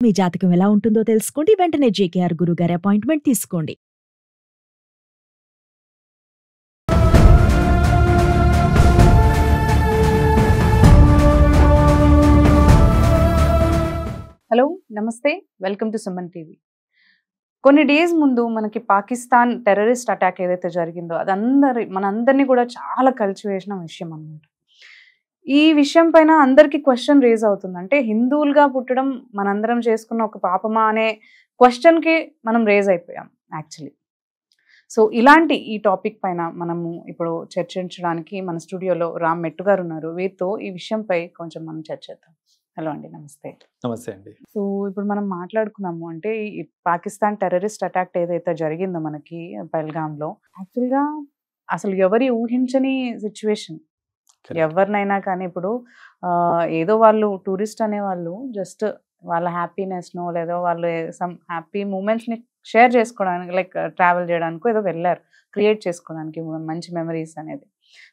మీ జాతకం ఎలా ఉంటుందో తెలుసుకోండి. వెంటనే జేకేఆర్ గురుగారి అపాయింట్మెంట్ తీసుకోండి. హలో, నమస్తే, వెల్కమ్ టు సుమన్ టీవీ. కొన్ని డేస్ ముందు మనకి పాకిస్తాన్ టెర్రరిస్ట్ అటాక్ ఏదైతే జరిగిందో అది మనందరినీ కూడా చాలా కలిచివేసిన విషయం అన్నమాట. ఈ విషయం పైన అందరికీ క్వశ్చన్ రేజ్ అవుతుంది. అంటే హిందువులుగా పుట్టడం మనందరం చేసుకున్న ఒక పాపమా అనే క్వశ్చన్కి మనం రేజ్ అయిపోయాం యాక్చువల్లీ. సో ఇలాంటి ఈ టాపిక్ పైన మనము ఇప్పుడు చర్చించడానికి మన స్టూడియోలో రామ్ మెట్టు గారు ఉన్నారు. వీరితో ఈ విషయంపై కొంచెం మనం చర్చిద్దాం. హలో అండి, నమస్తే. నమస్తే అండి. సో ఇప్పుడు మనం మాట్లాడుకున్నాము అంటే ఈ పాకిస్తాన్ టెర్రరిస్ట్ అటాక్ ఏదైతే జరిగిందో మనకి పహల్గామ్లో, యాక్చువల్గా అసలు ఎవరి ఊహించని సిచ్యువేషన్. ఎవరినైనా కానీ ఇప్పుడు ఏదో వాళ్ళు టూరిస్ట్ అనేవాళ్ళు జస్ట్ వాళ్ళ హ్యాపీనెస్నో లేదో వాళ్ళు సమ్ హ్యాపీ మూమెంట్స్ని షేర్ చేసుకోవడానికి, లైక్ ట్రావెల్ చేయడానికో ఏదో వెళ్ళారు, క్రియేట్ చేసుకోవడానికి మంచి మెమరీస్ అనేది.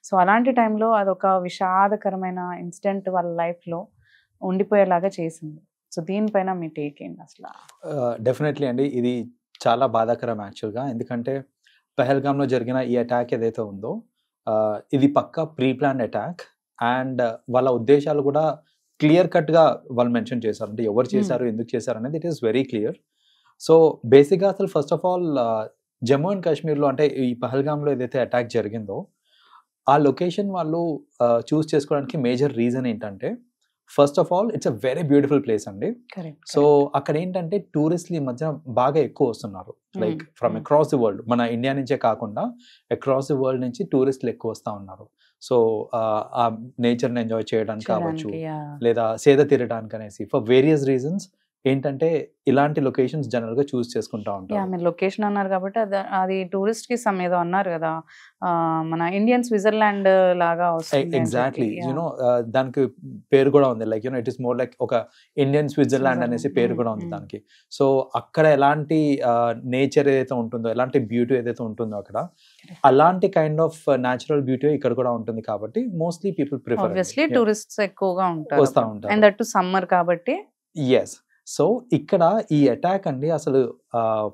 సో అలాంటి టైంలో అదొక విషాదకరమైన ఇన్సిడెంట్ వాళ్ళ లైఫ్లో ఉండిపోయేలాగా చేసింది. సో దీనిపైన మీ టేక్ ఏంటి అసలు? డెఫినెట్లీ అండి, ఇది చాలా బాధాకరం యాక్చువల్గా. ఎందుకంటే పహల్గామ్లో జరిగిన ఈ అటాక్ ఏదైతే ఉందో ఇది పక్కా ప్రీ ప్లాన్ అటాక్. అండ్ వాళ్ళ ఉద్దేశాలు కూడా క్లియర్ కట్గా వాళ్ళు మెన్షన్ చేశారు. అంటే ఎవరు చేశారు, ఎందుకు చేశారు అనేది it is very clear. So బేసిక్గా అసలు first of all Jammu and కాశ్మీర్లో, అంటే ఈ పహల్గామ్లో ఏదైతే అటాక్ జరిగిందో ఆ లొకేషన్ వాళ్ళు చూస్ చేసుకోవడానికి మేజర్ రీజన్ ఏంటంటే, first of all it's a very beautiful place అండి. సో అక్కడ ఏంటంటే టూరిస్టులు ఈ మధ్య బాగా ఎక్కువ వస్తున్నారు, like from across the world. మన ఇండియా నుంచే కాకుండా అక్రాస్ ది వరల్డ్ నుంచి టూరిస్టులు ఎక్కువ వస్తూ ఉన్నారు. సో ఆ నేచర్ని ఎంజాయ్ చేయడానికి కావచ్చు, లేదా సేద తీరడానికి అనేసి, ఫర్ వేరియస్ రీజన్స్ ఏంటంటే ఇలాంటి లొకేషన్స్ జనరల్ గా చూస్ చేసుకుంటా ఉంటారు. మీరు లొకేషన్ అన్నారు కాబట్టి అది టూరిస్ట్ కి సమ్ ఏదో అన్నారు కదా, మన ఇండియన్ స్విట్జర్లాండ్ లాగా వస్తుంది. ఎగ్జాక్ట్లీ, యూనో దానికి పేరు కూడా ఉంది, like you know it is more like ఒక ఇండియన్ స్విట్జర్లాండ్ అనేసి పేరు కూడా ఉంది దానికి. సో అక్కడ ఎలాంటి నేచర్ ఏదైతే ఉంటుందో, ఎలాంటి బ్యూటీ ఏదైతే ఉంటుందో అక్కడ, అలాంటి కైండ్ ఆఫ్ న్యాచురల్ బ్యూటీ ఇక్కడ కూడా ఉంటుంది. కాబట్టి mostly people prefer, obviously tourists ఎక్కువగా వస్తూ ఉంటారు, అండ్ దట్ టు సమ్మర్ కాబట్టి. ఎస్. సో ఇక్కడ ఈ అటాక్ అండి అసలు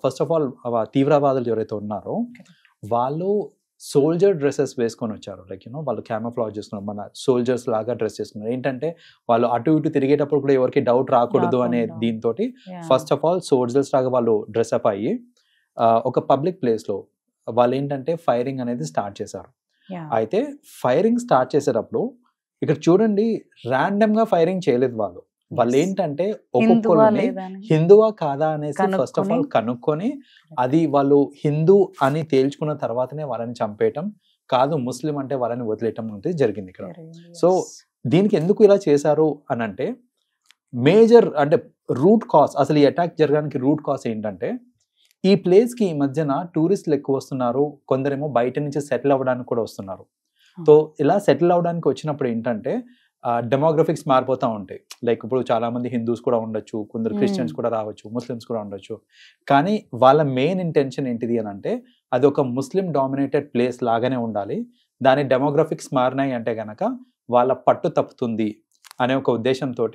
ఫస్ట్ ఆఫ్ ఆల్ తీవ్రవాదులు ఎవరైతే ఉన్నారో వాళ్ళు సోల్జర్ డ్రెస్సెస్ వేసుకొని వచ్చారు. లైక్ యూనో వాళ్ళు క్యామోఫ్లాజ్ చేసుకున్నారు, మన సోల్జర్స్ లాగా డ్రెస్ చేసుకున్నారు. ఏంటంటే వాళ్ళు అటు ఇటు తిరిగేటప్పుడు కూడా ఎవరికి డౌట్ రాకూడదు అనే దీంతో ఫస్ట్ ఆఫ్ ఆల్ సోల్జర్స్ లాగా వాళ్ళు డ్రెస్అప్ అయ్యి ఒక పబ్లిక్ ప్లేస్లో వాళ్ళు ఏంటంటే ఫైరింగ్ అనేది స్టార్ట్ చేశారు. అయితే ఫైరింగ్ స్టార్ట్ చేసేటప్పుడు ఇక్కడ చూడండి, ర్యాండమ్గా ఫైరింగ్ చేయలేదు వాళ్ళు. వాళ్ళు ఏంటంటే ఒక్కొక్కరిని హిందువా కాదా అనేసి ఫస్ట్ ఆఫ్ ఆల్ కనుక్కొని, అది వాళ్ళు హిందూ అని తేల్చుకున్న తర్వాతనే వాళ్ళని చంపేయటం కాదు, ముస్లిం అంటే వాళ్ళని వదిలేయటం అనేది జరిగింది ఇక్కడ. సో దీనికి ఎందుకు ఇలా చేశారు అని అంటే, మేజర్ అంటే రూట్ కాజ్, అసలు ఈ అటాక్ జరగడానికి రూట్ కాజ్ ఏంటంటే, ఈ ప్లేస్కి ఈ మధ్యన టూరిస్టులు ఎక్కువ వస్తున్నారు, కొందరేమో బయట నుంచి సెటిల్ అవ్వడానికి కూడా వస్తున్నారు. సో ఇలా సెటిల్ అవ్వడానికి వచ్చినప్పుడు ఏంటంటే డెమోగ్రఫిక్స్ మారిపోతూ ఉంటాయి. లైక్ ఇప్పుడు చాలా మంది హిందూస్ కూడా ఉండొచ్చు, కొందరు క్రిస్టియన్స్ కూడా రావచ్చు, ముస్లిమ్స్ కూడా ఉండొచ్చు. కానీ వాళ్ళ మెయిన్ ఇంటెన్షన్ ఏంటిది అని అంటే, అది ఒక ముస్లిం డామినేటెడ్ ప్లేస్ లాగానే ఉండాలి. దాని డెమోగ్రఫిక్స్ మారినాయి అంటే కనుక వాళ్ళ పట్టు తప్పుతుంది అనే ఒక ఉద్దేశంతో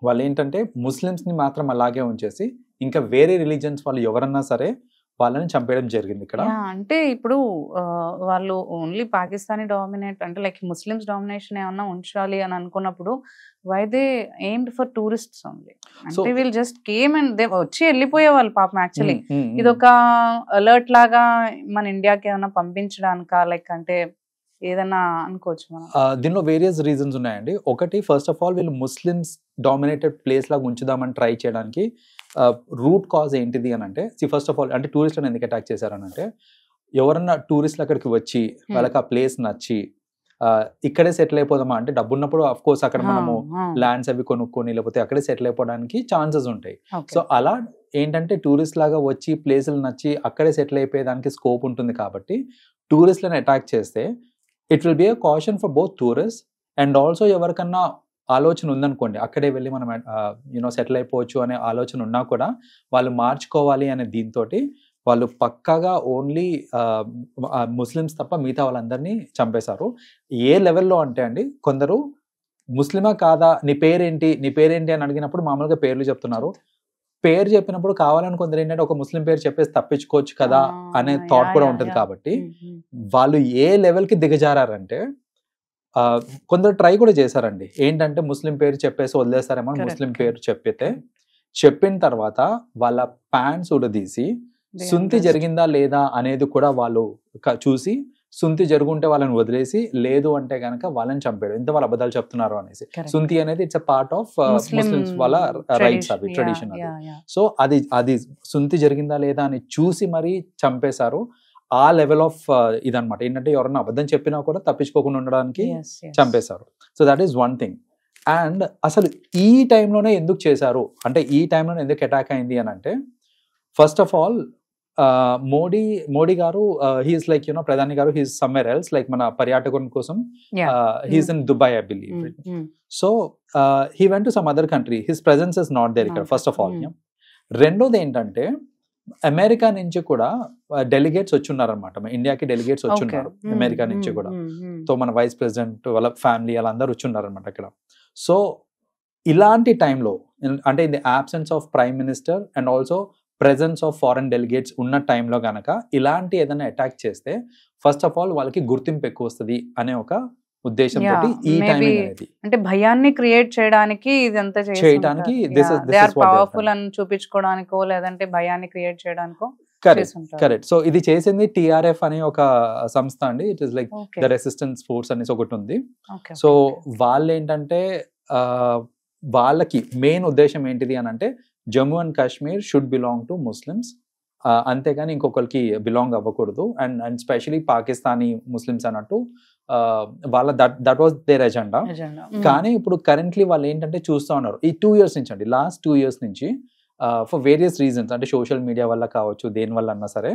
వాళ్ళు ఏంటంటే ముస్లిమ్స్ని మాత్రం అలాగే ఉంచేసి ఇంకా వేరే రిలీజియన్స్ వాళ్ళు ఎవరన్నా సరే వాళ్ళని చంపేయడం జరిగింది ఇక్కడ. అంటే ఇప్పుడు వాళ్ళు ఓన్లీ పాకిస్తానీ డామినేట్ అంటే లైక్ ముస్లిమ్స్ డామినేషన్ ఏమన్నా ఉంచాలి అని అనుకున్నప్పుడు why they aimed for tourists only? అంటే వీళ్ళు జస్ట్ కేమ్ అండ్ దే వచ్చి వెళ్ళిపోయే వాళ్ళు పాపం. యాక్చువల్లీ ఇది ఒక అలర్ట్ లాగా మన ఇండియాకి ఏమైనా పంపించడానికా, లైక్ అంటే ఏదన్నా అనుకోవచ్చు మనం. దీనిలో వేరియస్ రీజన్స్ ఉన్నాయండి. ఒకటి, ఫస్ట్ ఆఫ్ ఆల్ వీళ్ళు ముస్లిమ్స్ డామినేటెడ్ ప్లేస్ లాగా ఉంచుదామని ట్రై చేయడానికి రూట్ కాజ్ ఏంటిది అని అంటే, ఫస్ట్ ఆఫ్ ఆల్ అంటే టూరిస్ట్లను ఎందుకు అటాక్ చేశారనంటే, ఎవరన్నా టూరిస్టులు అక్కడికి వచ్చి వాళ్ళకి ఆ ప్లేస్ నచ్చి ఇక్కడే సెటిల్ అయిపోదామా అంటే, డబ్బు ఉన్నప్పుడు అఫ్ కోర్స్ అక్కడ మనము ల్యాండ్స్ అవి కొనుక్కొని లేకపోతే అక్కడే సెటిల్ అయిపోవడానికి ఛాన్సెస్ ఉంటాయి. సో అలా ఏంటంటే టూరిస్ట్ లాగా వచ్చి ప్లేసులు నచ్చి అక్కడే సెటిల్ అయిపోయేదానికి స్కోప్ ఉంటుంది. కాబట్టి టూరిస్టులను అటాక్ చేస్తే it will be a caution for both tourist and also ఎవరికన్నా ఆలోచన ఉందనుకోండి, అక్కడే వెళ్ళి మనం యూనో సెటిల్ అయిపోవచ్చు అనే ఆలోచన ఉన్నా కూడా వాళ్ళు మార్చుకోవాలి అనే దీంతో వాళ్ళు పక్కాగా ఓన్లీ ముస్లిమ్స్ తప్ప మిగతా వాళ్ళందరినీ చంపేశారు. ఏ లెవెల్లో అంటే అండి, కొందరు ముస్లిమా కాదా, నీ పేరేంటి అని అడిగినప్పుడు మామూలుగా పేర్లు చెప్తున్నారు. పేరు చెప్పినప్పుడు కావాలని కొందరు ఏంటంటే ఒక ముస్లిం పేరు చెప్పేసి తప్పించుకోవచ్చు కదా అనే థాట్ కూడా ఉంటుంది. కాబట్టి వాళ్ళు ఏ లెవెల్ కి దిగజారంటే కొందరు ట్రై కూడా చేశారండి. ఏంటంటే ముస్లిం పేరు చెప్పేసి వదిలేస్తారేమో ముస్లిం పేరు చెప్పిన తర్వాత వాళ్ళ ప్యాంట్స్ ఉడదీసి సుంతి జరిగిందా లేదా అనేది కూడా వాళ్ళు చూసి, సుంతి జరుగుంటే వాళ్ళని వదిలేసి, లేదు అంటే గనక వాళ్ళని చంపాడు. ఇంత వాళ్ళు అబద్ధాలు చెప్తున్నారు అనేసి. సుంతి అనేది it's a part of Muslims వాళ్ళ రైట్స్, అవి ట్రెడిషన్. సో అది సుంతి జరిగిందా లేదా అని చూసి మరీ చంపేశారు. ఆ లెవెల్ ఆఫ్ ఇదనమాట. ఏంటంటే ఎవరన్నా అబద్ధం చెప్పినా కూడా తప్పించుకోకుండా ఉండడానికి చంపేశారు. So that is one thing. And అసలు ఈ టైంలోనే ఎందుకు చేశారు అంటే, ఈ టైంలోనే ఎందుకు అటాక్ అయింది అని అంటే, ఫస్ట్ ఆఫ్ ఆల్ మోడీ గారు హీస్ లైక్ ప్రధాని గారు హీస్ సమ్వేర్ ఎల్స్, లైక్ మన పర్యాటకుల కోసం he's in Dubai I believe. So he went to some other country, his presence is not there ఇక్కడ ఫస్ట్ ఆఫ్ ఆల్. రెండోది ఏంటంటే అమెరికా నుంచి కూడా డెలిగేట్స్ వచ్చున్నారనమాట, ఇండియాకి డెలిగేట్స్ వచ్చున్నారు అమెరికా నుంచి కూడా. సో మన వైస్ ప్రెసిడెంట్ వాళ్ళ ఫ్యామిలీ వాళ్ళందరూ వచ్చున్నారనమాట ఇక్కడ. సో ఇలాంటి టైంలో అంటే in the absence of prime minister and also presence of foreign delegates ఉన్న టైంలో గనక ఇలాంటి ఏదైనా అటాక్ చేస్తే ఫస్ట్ ఆఫ్ ఆల్ వాళ్ళకి గుర్తింపు ఎక్కువ వస్తుంది అనే ఒక ఉద్దేశంతో ఈ టైమింగ్ అనేది, అంటే భయాన్ని క్రియేట్ చేయడానికి ఇదంతా చేయడానికి, దే ఆర్ పవర్ఫుల్ అని చూపించుకోవడానికో లేదంటే భయాన్ని క్రియేట్ చేయడానికో. కరెక్ట్. సో ఇది చేసింది TRF అనే ఒక సంస్థ అండి. It is like the resistance force అనేసి ఒకటి ఉంది. సో వాళ్ళు ఏంటంటే వాళ్ళకి మెయిన్ ఉద్దేశం ఏంటిది అని అంటే, Jammu and Kashmir should belong to Muslims, అంతేగాని ఇంకొకరికి బిలాంగ్ అవ్వకూడదు. అండ్ స్పెషలీ పాకిస్తానీ ముస్లిమ్స్ అన్నట్టు వాళ్ళ దట్ వాజ్ దేర్ ఎజెండా. కానీ ఇప్పుడు కరెంట్లీ వాళ్ళు ఏంటంటే చూస్తూ ఉన్నారు ఈ 2 years నుంచి అండి, లాస్ట్ 2 years నుంచి ఫర్ వేరియస్ రీజన్స్, అంటే సోషల్ మీడియా వల్ల కావచ్చు, దేని వల్ల అన్నా సరే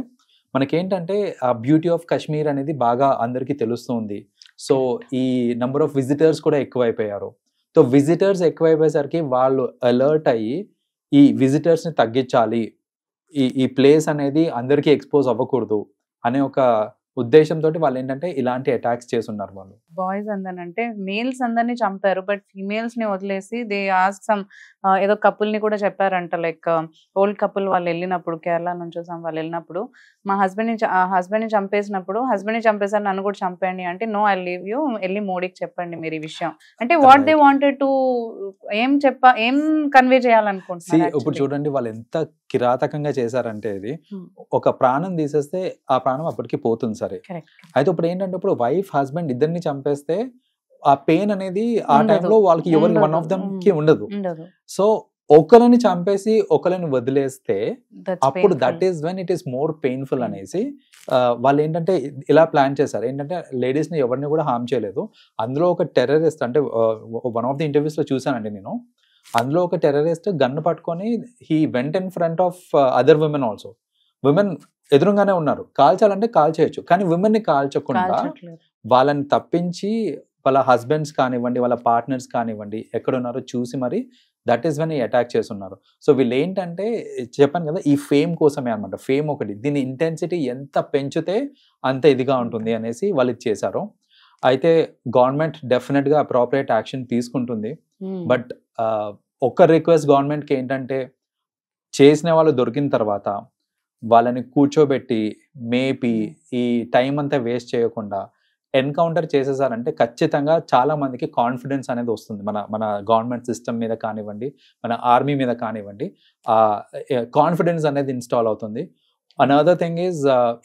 మనకేంటంటే ఆ బ్యూటీ ఆఫ్ కాశ్మీర్ అనేది బాగా అందరికీ తెలుస్తుంది. సో ఈ నెంబర్ ఆఫ్ విజిటర్స్ కూడా ఎక్కువైపోయారు. సో విజిటర్స్ ఎక్కువైపోయేసరికి వాళ్ళు అలర్ట్ అయ్యి ఈ విజిటర్స్ ని తగ్గించాలి, ఈ ప్లేస్ అనేది అందరికీ ఎక్స్పోజ్ అవ్వకూడదు అనే ఒక ఉద్దేశంతో వాళ్ళు ఏంటంటే ఇలాంటి అటాక్స్ చేస్తున్నారు. వాళ్ళు బాయ్స్ అందనంటే మేల్స్ అందరినీ చంపారు, బట్ ఫీమేల్స్ ని వదిలేసి దే ఆస్క్ సమ్ ఏదో కపుల్ ని కూడా చెప్పారంట, లైక్ ఓల్డ్ కపుల్ వాళ్ళు వెళ్ళినప్పుడు, కేరళ నుంచి వాళ్ళు వెళ్ళినప్పుడు, మా హస్బెండ్ ని చంపేసినప్పుడు, హస్బెండ్ ని చంపేసారు నన్ను కూడా చంపండి అంటే, నో ఐ లీవ్ యూ, వెళ్ళి మోడీకి చెప్పండి మీరు ఈ విషయం అంటే. వాట్ దే వాంటెడ్ టు ఏం కన్వే చేయాలనుకుంటున్నారు. ఇప్పుడు చూడండి వాళ్ళు ఎంత కిరాతకంగా చేశారంటే, ఇది ఒక ప్రాణం తీసేస్తే ఆ ప్రాణం అప్పటికి పోతుంది సరే. అయితే ఇప్పుడు ఏంటంటే ఇప్పుడు వైఫ్ హస్బెండ్ ఇద్దరిని చంపేస్తే ఆ పెయిన్ అనేది ఆ టైంలో వాళ్ళకి ఎవరికి వన్ ఆఫ్ దమ్ కి ఉండదు. సో ఒకరిని చంపేసి ఒకరిని వదిలేస్తే అప్పుడు that is when it is more painful అనేసి వాళ్ళు ఏంటంటే ఇలా ప్లాన్ చేశారు. ఏంటంటే లేడీస్ ని ఎవరిని కూడా హార్మ్ చేయలేదు. అందులో ఒక టెర్రరిస్ట్, అంటే వన్ ఆఫ్ ది ఇంటర్వ్యూస్ లో చూసానండి నేను, అందులో ఒక టెర్రరిస్ట్ గన్ను పట్టుకొని he went in front of other women also. Women ఎదురుగానే ఉన్నారు, కాల్చాలంటే కాల్ చేయొచ్చు, కానీ విమెన్ ని కాల్చకుండా వాళ్ళని తప్పించి వాళ్ళ హస్బెండ్స్ కానివ్వండి, వాళ్ళ పార్ట్నర్స్ కానివ్వండి ఎక్కడున్నారో చూసి మరి దట్ ఈస్ వెన్ ఈ అటాక్ చేస్తున్నారు. సో వీళ్ళు ఏంటంటే చెప్పాను కదా, ఈ ఫేమ్ కోసమే అనమాట. ఫేమ్ ఒకటి, దీని ఇంటెన్సిటీ ఎంత పెంచితే అంత ఇదిగా ఉంటుంది అనేసి వాళ్ళు ఇది చేశారు. అయితే గవర్నమెంట్ డెఫినెట్ గా అప్రోప్రియేట్ యాక్షన్ తీసుకుంటుంది. బట్ ఒక్క రిక్వెస్ట్ గవర్నమెంట్కి ఏంటంటే, చేసిన వాళ్ళు దొరికిన తర్వాత వాళ్ళని కూర్చోబెట్టి మేపి ఈ టైం అంతా వేస్ట్ చేయకుండా ఎన్కౌంటర్ చేసేసారంటే ఖచ్చితంగా చాలా మందికి కాన్ఫిడెన్స్ అనేది వస్తుంది మన గవర్నమెంట్ సిస్టమ్ మీద కానివ్వండి, మన ఆర్మీ మీద కానివ్వండి, కాన్ఫిడెన్స్ అనేది ఇన్స్టాల్ అవుతుంది. అనదర్ థింగ్ ఈజ్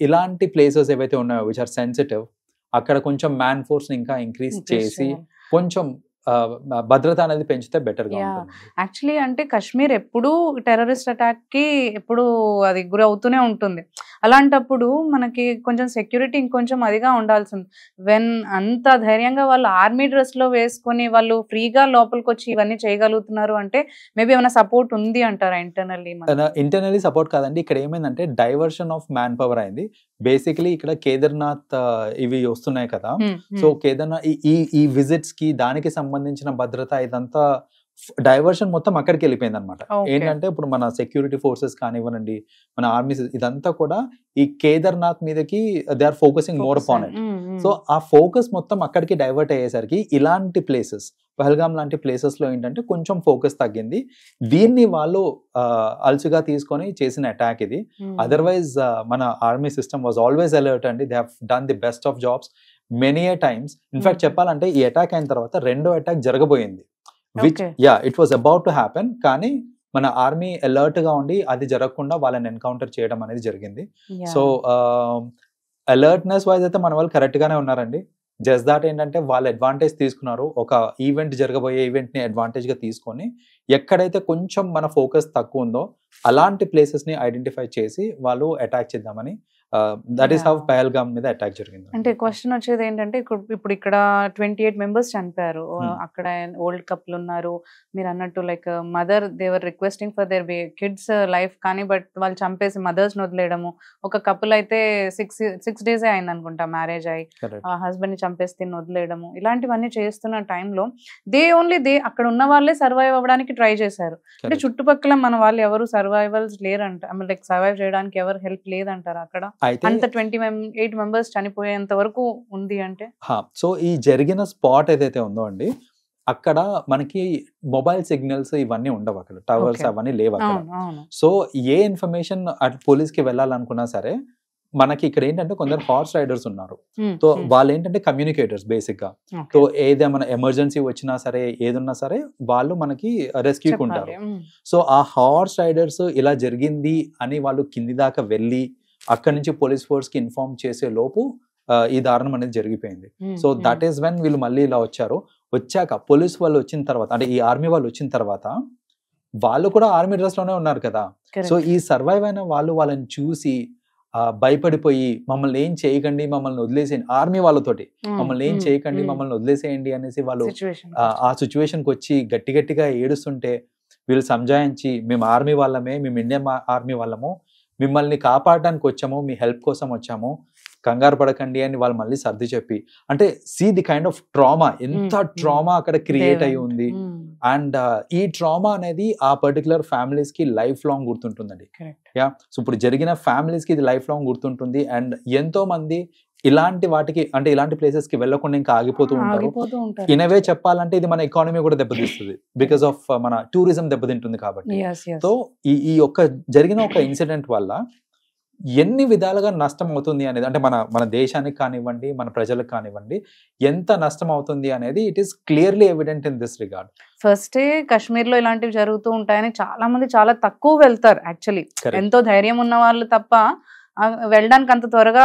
ఇలాంటి ప్లేసెస్ ఏవైతే ఉన్నాయో విచ్ ఆర్ సెన్సిటివ్, అక్కడ కొంచెం మ్యాన్ ఫోర్స్ ఇంకా ఇంక్రీజ్ చేసి కొంచెం భద్రత అనేది పెంచితే బెటర్ గా ఉంటుంది. యాక్చువల్లీ అంటే కాశ్మీర్ ఎప్పుడు టెర్రరిస్ట్ అటాక్ కి ఎప్పుడు అది గురి అవుతూనే ఉంటుంది. అలాంటప్పుడు మనకి కొంచెం సెక్యూరిటీ ఇంకొంచెం అదిగా ఉండాల్సింది. వెన్ అంత ధైర్యంగా వాళ్ళు ఆర్మీ డ్రెస్ లో వేసుకొని వాళ్ళు ఫ్రీగా లోపలికి వచ్చి ఇవన్నీ చేయగలుగుతున్నారు అంటే మేబీ ఏమైనా సపోర్ట్ ఉంది అంటారా ఇంటర్నల్లీ? ఇంటర్నల్లీ సపోర్ట్ కాదండి, ఇక్కడ ఏమైందంటే డైవర్షన్ ఆఫ్ మ్యాన్ పవర్ అయింది. బేసికలీ ఇక్కడ కేదార్నాథ్ ఇవి వస్తున్నాయి కదా, సో కేదార్నాథ్ ఈ విజిట్స్ కి దానికి సంబంధించిన భద్రత ఇదంతా డైవర్షన్ మొత్తం అక్కడికి వెళ్ళిపోయింది అనమాట. Okay. ఏంటంటే ఇప్పుడు మన సెక్యూరిటీ ఫోర్సెస్ కానివ్వనండి, మన ఆర్మీస్, ఇదంతా కూడా ఈ కేదార్నాథ్ మీదకి they are focusing more upon it. So ఆ ఫోకస్ మొత్తం అక్కడికి డైవర్ట్ అయ్యేసరికి ఇలాంటి ప్లేసెస్, పహల్గామ్ లాంటి ప్లేసెస్ లో ఏంటంటే కొంచెం ఫోకస్ తగ్గింది. దీన్ని వాళ్ళు అల్సుగా తీసుకొని చేసిన అటాక్ ఇది. అదర్వైజ్ మన army system was always alert అండి. They have done the best of jobs many a times. In fact చెప్పాలంటే ఈ అటాక్ అయిన తర్వాత రెండో అటాక్ జరగబోయింది, which it was about to happen. కానీ మన ఆర్మీ అలర్ట్ గా ఉండి అది జరగకుండా వాళ్ళని ఎన్కౌంటర్ చేయడం అనేది జరిగింది. సో అలర్ట్నెస్ వైజ్ అయితే మన వాళ్ళు కరెక్ట్ గానే ఉన్నారండి. జస్ట్ దాట్ ఏంటంటే వాళ్ళు అడ్వాంటేజ్ తీసుకున్నారు. ఒక ఈవెంట్ జరగబోయే ఈవెంట్ ని అడ్వాంటేజ్ గా తీసుకొని ఎక్కడైతే కొంచెం మన ఫోకస్ తక్కువ ఉందో అలాంటి ప్లేసెస్ ని ఐడెంటిఫై చేసి వాళ్ళు అటాక్ చేద్దామని, దట్ ఈస్ హౌ పహల్గామ్ మీద అటాక్ జరిగింది. అంటే క్వశ్చన్ వచ్చేది ఏంటంటే ఇప్పుడు ఇక్కడ 28 మెంబర్స్ చనిపోయారు. అక్కడ ఓల్డ్ కపుల్ ఉన్నారు. మీరు అన్నట్టు like mother they were requesting for their kids life, కానీ బట్ వాళ్ళు చంపేసి మదర్స్ వదిలేయడము. ఒక కపుల్ అయితే 6 days అయింది అనుకుంటా మ్యారేజ్ అయ్యి, హస్బెండ్ ని చంపేసి తిని వదిలేయడము. ఇలాంటివన్నీ చేస్తున్న టైంలో దే అక్కడ ఉన్న వాళ్ళే సర్వైవ్ అవ్వడానికి ట్రై చేశారు. అంటే చుట్టుపక్కల మన వాళ్ళు ఎవరు సర్వైవల్స్ లేరంట, లైక్ సర్వైవ్ చేయడానికి ఎవరు హెల్ప్ లేదంటారు అక్కడ. అంత 28 మెంబర్స్ చనిపోయేంత వరకు ఉంది అంటే. సో ఈ జరిగిన స్పాట్ ఏదైతే ఉందో అండి, అక్కడ మనకి మొబైల్ సిగ్నల్స్ ఇవన్నీ ఉండవు, అక్కడ టవర్స్ అవన్నీ లేవు అక్కడ. సో ఏ ఇన్ఫర్మేషన్ అటు పోలీస్ కి వెళ్ళాలనుకున్నా సరే మనకి ఇక్కడ ఏంటంటే కొందరు హార్స్ రైడర్స్ ఉన్నారు. సో వాళ్ళు ఏంటంటే కమ్యూనికేటర్స్ బేసిక్ గా. సో ఏదేమైనా ఎమర్జెన్సీ వచ్చినా సరే ఏదున్నా సరే వాళ్ళు మనకి రెస్క్యూకి ఉంటారు. సో ఆ హార్స్ రైడర్స్ ఇలా జరిగింది అని వాళ్ళు కింది దాకా వెళ్ళి అక్కడి నుంచి పోలీస్ ఫోర్స్ కి ఇన్ఫార్మ్ చేసే లోపు ఈ దారుణం అనేది జరిగిపోయింది. సో దట్ ఈస్ వెన్ వీళ్ళు మళ్ళీ ఇలా వచ్చాక పోలీస్ వాళ్ళు వచ్చిన తర్వాత, అంటే ఈ ఆర్మీ వాళ్ళు వచ్చిన తర్వాత వాళ్ళు కూడా ఆర్మీ డ్రెస్ లోనే ఉన్నారు కదా. సో ఈ సర్వైవ్ అయిన వాళ్ళని చూసి భయపడిపోయి మమ్మల్ని ఏం చేయకండి, మమ్మల్ని వదిలేసేయండి, ఆర్మీ వాళ్ళతోటి మమ్మల్ని ఏం చేయకండి, మమ్మల్ని వదిలేసేయండి అనేసి వాళ్ళు ఆ సిచ్యువేషన్ కి వచ్చి గట్టిగా ఏడుస్తుంటే వీళ్ళు సంజాయించి మేము ఆర్మీ వాళ్ళమే, మేము ఇండియన్ ఆర్మీ వాళ్ళము, మిమ్మల్ని కాపాడడానికి వచ్చాము, మీ హెల్ప్ కోసం వచ్చాము, కంగారు పడకండి అని వాళ్ళు మళ్ళీ సర్ది చెప్పి, అంటే see the kind of trauma, ఎంత ట్రామా అక్కడ క్రియేట్ అయి ఉంది. అండ్ ఈ ట్రామా అనేది ఆ పర్టికులర్ ఫ్యామిలీస్ కి లైఫ్ లాంగ్ గుర్తుంటుందండి. సో ఇప్పుడు జరిగిన ఫ్యామిలీస్ కి ఇది లైఫ్ లాంగ్ గుర్తుంటుంది. అండ్ ఎంతో మంది ఇలాంటి వాటికి, అంటే ఇలాంటి ప్లేసెస్ కి వెళ్ళకుండా ఇంకా ఆగిపోతూ ఉంటారు. ఇనవే చెప్పాలంటే ఇది మన ఎకానమీ కూడా దెబ్బతీస్తుంది, బికాస్ ఆఫ్ మన టూరిజం దెబ్బతింటుంది కాబట్టి. సో ఈ జరిగిన ఒక ఇన్సిడెంట్ వల్ల ఎన్ని విధాలుగా నష్టం అవుతుంది అనేది, అంటే మన దేశానికి కానివ్వండి, మన ప్రజలకు కానివ్వండి, ఎంత నష్టం అవుతుంది అనేది it is clearly evident in this regard. ఫస్టే కాశ్మీర్ లో ఇలాంటివి జరుగుతూ ఉంటాయని చాలా మంది చాలా తక్కువ వెళ్తారు. యాక్చువల్లీ ఎంతో ధైర్యం ఉన్న వాళ్ళు తప్ప వెళ్ళడానికి అంత త్వరగా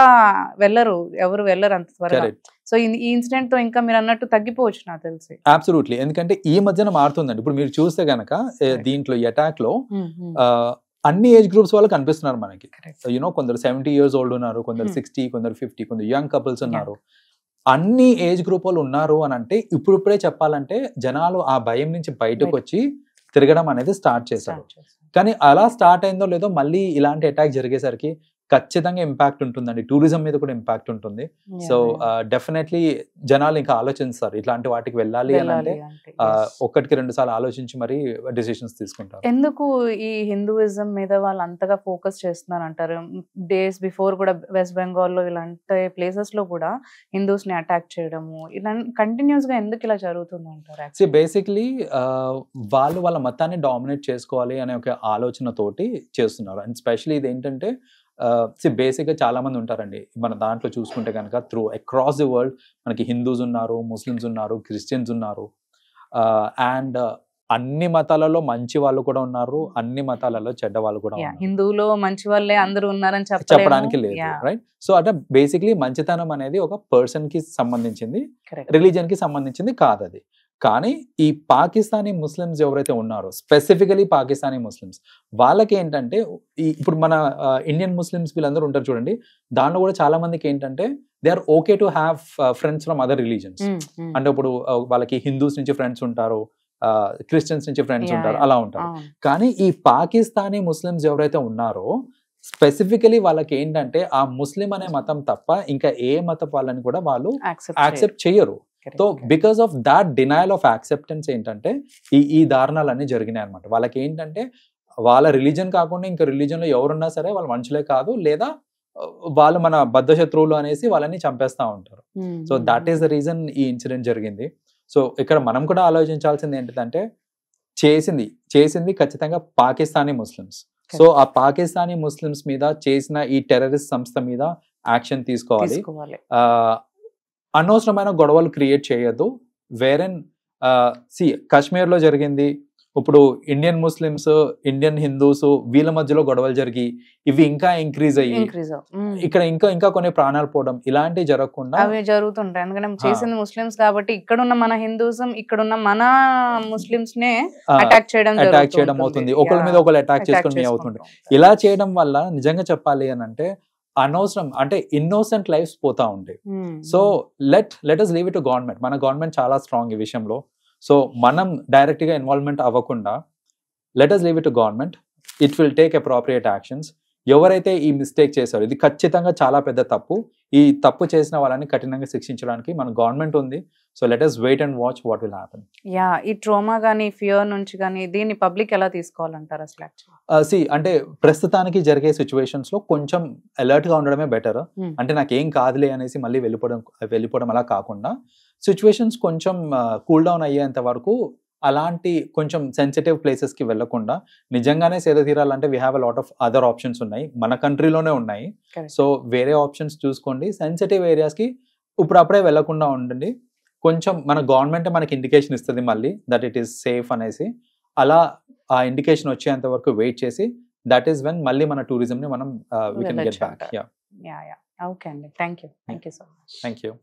ఎవరు వెళ్ళరు అంత త్వరగా. సో ఈ ఇన్సిడెంట్ తో ఇంకా మీరు అన్నట్టు తగ్గిపోవచ్చు నాకు తెలిసి. అబ్సల్యూట్లీ, ఎందుకంటే ఈ మధ్యన మారుతుందండి. ఇప్పుడు మీరు చూస్తే గనక దీంట్లో అటాక్ లో అన్ని ఏజ్ గ్రూప్స్ వాళ్ళు కనిపిస్తున్నారు మనకి. యూనో కొందరు 70 years old ఉన్నారు, కొందరు 60, కొందరు 50, కొందరు యంగ్ కపుల్స్ ఉన్నారు. అన్ని ఏజ్ గ్రూప్ వాళ్ళు ఉన్నారు అని అంటే ఇప్పుడిప్పుడే చెప్పాలంటే జనాలు ఆ భయం నుంచి బయటకు వచ్చి తిరగడం అనేది స్టార్ట్ చేశారు. కానీ అలా స్టార్ట్ అయిందో లేదో మళ్ళీ ఇలాంటి అటాక్ జరిగేసరికి ఖచ్చితంగా ఇంపాక్ట్ ఉంటుందండి, టూరిజం మీద కూడా ఇంపాక్ట్ ఉంటుంది. సో డెఫినెట్లీ జనాలు ఇంకా ఆలోచిస్తారు ఇట్లాంటి వాటికి వెళ్ళాలి అని అంటే, 1-2 సార్లు ఆలోచించి మరి డిసిషన్స్ తీసుకుంటారు. ఎందుకు ఈ హిందూయిజం మీద వాళ్ళు అంతగా ఫోకస్ చేస్తున్నారు అంటారు? డేస్ బిఫోర్ కూడా వెస్ట్ బెంగాల్ లో ఇలాంటి ప్లేసెస్ లో కూడా హిందూస్ ని అటాక్ చేయడము ఇలా కంటిన్యూస్ గా ఎందుకు ఇలా జరుగుతుంది అంటారు? బేసిక్లీ వాళ్ళ మతాన్ని డామినేట్ చేసుకోవాలి అనే ఒక ఆలోచనతోటి చేస్తున్నారు. అండ్ స్పెషల్లీ ఇది ఏంటంటే బేసిక్ గా చాలా మంది ఉంటారండి మన దాంట్లో చూసుకుంటే కనుక అక్రాస్ ది వరల్డ్ మనకి హిందూస్ ఉన్నారు, ముస్లిమ్స్ ఉన్నారు, క్రిస్టియన్స్ ఉన్నారు. అండ్ అన్ని మతాలలో మంచి వాళ్ళు కూడా ఉన్నారు, అన్ని మతాలలో చెడ్డ వాళ్ళు కూడా ఉన్నారు. హిందువులో మంచి వాళ్ళే అందరూ ఉన్నారని చెప్పడానికి లేదు, రైట్? సో అంటే బేసిక్లీ మంచితనం అనేది ఒక పర్సన్ కి సంబంధించింది, రిలీజియన్ కి సంబంధించింది కాదు అది. కానీ ఈ పాకిస్తానీ ముస్లిమ్స్ ఎవరైతే ఉన్నారో, స్పెసిఫికలీ పాకిస్తానీ ముస్లిమ్స్, వాళ్ళకి ఏంటంటే ఇప్పుడు మన ఇండియన్ ముస్లిమ్స్ వీళ్ళందరూ ఉంటారు చూడండి, దాంట్లో కూడా చాలా మందికి ఏంటంటే they are okay to have friends from other religions. అంటే ఇప్పుడు వాళ్ళకి హిందూస్ నుంచి ఫ్రెండ్స్ ఉంటారు, క్రిస్టియన్స్ నుంచి ఫ్రెండ్స్ ఉంటారు, అలా ఉంటారు. కానీ ఈ పాకిస్తానీ ముస్లిమ్స్ ఎవరైతే ఉన్నారో స్పెసిఫికలీ వాళ్ళకి ఏంటంటే ఆ ముస్లిం అనే మతం తప్ప ఇంకా ఏ మతం వాళ్ళని కూడా వాళ్ళు యాక్సెప్ట్ చేయరు. So because of that denial of acceptance ఏంటంటే ఈ దారుణాలన్నీ జరిగినాయి అనమాట. వాళ్ళకి ఏంటంటే వాళ్ళ రిలీజన్ కాకుండా ఇంకా రిలీజన్లో ఎవరున్నా సరే వాళ్ళు మనుషులే కాదు, లేదా వాళ్ళు మన బద్ధ శత్రువులు అనేసి వాళ్ళని చంపేస్తూ ఉంటారు. So that is the reason ఈ ఇన్సిడెంట్ జరిగింది. సో ఇక్కడ మనం కూడా ఆలోచించాల్సింది ఏంటంటే చేసింది ఖచ్చితంగా పాకిస్తానీ ముస్లిమ్స్. సో ఆ పాకిస్తానీ ముస్లిమ్స్ మీద చేసిన ఈ టెర్రరిస్ట్ సంస్థ మీద యాక్షన్ తీసుకోవాలి. అనవసరమైన గొడవలు క్రియేట్ చేయొద్దు. వేరెన్ కాశ్మీర్లో జరిగింది, ఇప్పుడు ఇండియన్ ముస్లిమ్స్, ఇండియన్ హిందూస్ వీళ్ళ మధ్యలో గొడవలు జరిగి ఇవి ఇంకా ఇంక్రీజ్ అయ్యి ఇక్కడ ఇంకా కొన్ని ప్రాణాలు పోవడం ఇలాంటివి జరగకుండా అవి జరుగుతుంటాయి. ఎందుకంటే చేసింది ముస్లిమ్స్ కాబట్టి ఇక్కడున్న మన హిందూసం ఇక్కడున్న మన ముస్లిమ్స్ నే అటాక్ చేయడం అవుతుంది, ఒకరి మీద ఒకరు అటాక్ చేసుకుని అవుతుంది. ఇలా చేయడం వల్ల నిజంగా చెప్పాలి అని అంటే అనవసరం అంటే ఇన్నోసెంట్ లైఫ్స్ పోతా ఉంటాయి. So let us leave it to government. మన గవర్నమెంట్ చాలా స్ట్రాంగ్ ఈ విషయంలో. సో మనం డైరెక్ట్గా ఇన్వాల్వ్మెంట్ అవ్వకుండా let us leave it to government. It will take appropriate actions. ఎవరైతే ఈ మిస్టేక్ చేశారో ఇది ఖచ్చితంగా చాలా పెద్ద తప్పు. ఈ తప్పు చేసిన వాళ్ళని కఠినంగా శిక్షించడానికి మన గవర్నమెంట్ ఉంది. So let us wait and watch what will happen. ఈ ట్రోమా కానీ ఫియర్ నుంచి కానీ దీన్ని పబ్లిక్ ఎలా తీసుకోవాలంటారు అసలు? అంటే ప్రస్తుతానికి జరిగే సిచ్యువేషన్స్ లో కొంచెం అలర్ట్ గా ఉండడమే బెటర్. అంటే నాకేం కాదులే అనేసి మళ్ళీ వెళ్ళిపోవడం అలా కాకుండా సిచ్యువేషన్స్ కొంచెం కూల్ డౌన్ అయ్యేంత వరకు అలాంటి కొంచెం సెన్సిటివ్ ప్లేసెస్ కి వెళ్లకుండా నిజంగానే సేద తీరాలంటే we have a lot of other options ఉన్నాయి, మన కంట్రీలోనే ఉన్నాయి. సో వేరే ఆప్షన్స్ చూసుకోండి. సెన్సిటివ్ ఏరియాస్ కి ఇప్పుడప్పుడే వెళ్లకుండా ఉండండి. కొంచెం మన గవర్నమెంట్ మనకి ఇండికేషన్ ఇస్తుంది మళ్ళీ దట్ ఇట్ ఈస్ సేఫ్ అనేసి. అలా ఆ ఇండికేషన్ వచ్చేంత వరకు వెయిట్ చేసి దట్ ఈస్ వెన్ మళ్ళీ మన టూరిజం ని మనం we can get back. Okay అండి, thank you so much. Thank you.